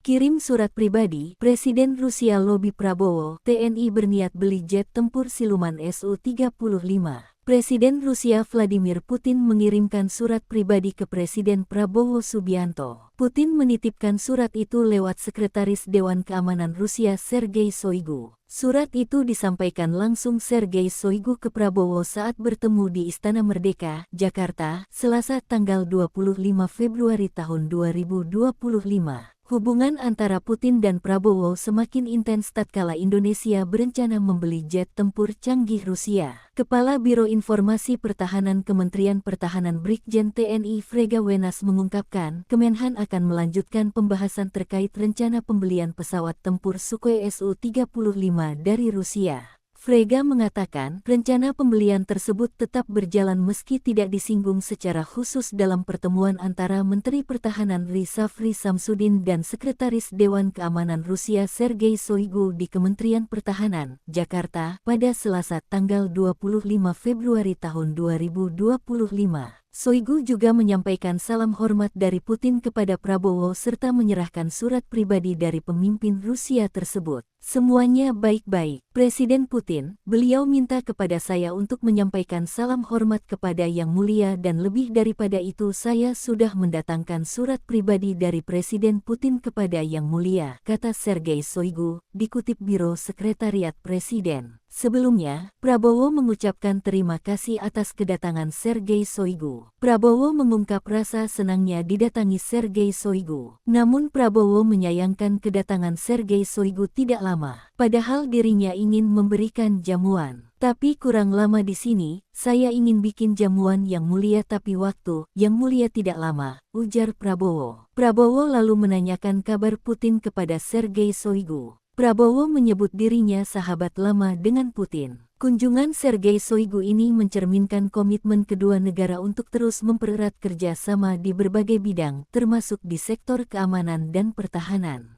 Kirim surat pribadi, Presiden Rusia lobi Prabowo, TNI berniat beli jet tempur siluman Su-35. Presiden Rusia Vladimir Putin mengirimkan surat pribadi ke Presiden Prabowo Subianto. Putin menitipkan surat itu lewat Sekretaris Dewan Keamanan Rusia Sergei Shoigu. Surat itu disampaikan langsung Sergei Shoigu ke Prabowo saat bertemu di Istana Merdeka, Jakarta, Selasa tanggal 25 Februari tahun 2025. Hubungan antara Putin dan Prabowo semakin intens tatkala Indonesia berencana membeli jet tempur canggih Rusia. Kepala Biro Informasi Pertahanan Kementerian Pertahanan Brigjen TNI Frega Wenas mengungkapkan, Kemenhan akan melanjutkan pembahasan terkait rencana pembelian pesawat tempur Sukhoi Su-35 dari Rusia. Frega mengatakan, rencana pembelian tersebut tetap berjalan meski tidak disinggung secara khusus dalam pertemuan antara Menteri Pertahanan Rizafri Samsudin dan Sekretaris Dewan Keamanan Rusia Sergei Shoigu di Kementerian Pertahanan, Jakarta, pada Selasa tanggal 25 Februari tahun 2025. Shoigu juga menyampaikan salam hormat dari Putin kepada Prabowo serta menyerahkan surat pribadi dari pemimpin Rusia tersebut. Semuanya baik-baik. Presiden Putin, beliau minta kepada saya untuk menyampaikan salam hormat kepada Yang Mulia dan lebih daripada itu saya sudah mendatangkan surat pribadi dari Presiden Putin kepada Yang Mulia, kata Sergei Shoigu, dikutip Biro Sekretariat Presiden. Sebelumnya, Prabowo mengucapkan terima kasih atas kedatangan Sergei Shoigu. Prabowo mengungkap rasa senangnya didatangi Sergei Shoigu. Namun Prabowo menyayangkan kedatangan Sergei Shoigu tidak lama. Padahal dirinya ingin memberikan jamuan. Tapi kurang lama di sini, saya ingin bikin jamuan Yang Mulia tapi waktu Yang Mulia tidak lama, ujar Prabowo. Prabowo lalu menanyakan kabar Putin kepada Sergei Shoigu. Prabowo menyebut dirinya sahabat lama dengan Putin. Kunjungan Sergei Shoigu ini mencerminkan komitmen kedua negara untuk terus mempererat kerjasama di berbagai bidang, termasuk di sektor keamanan dan pertahanan.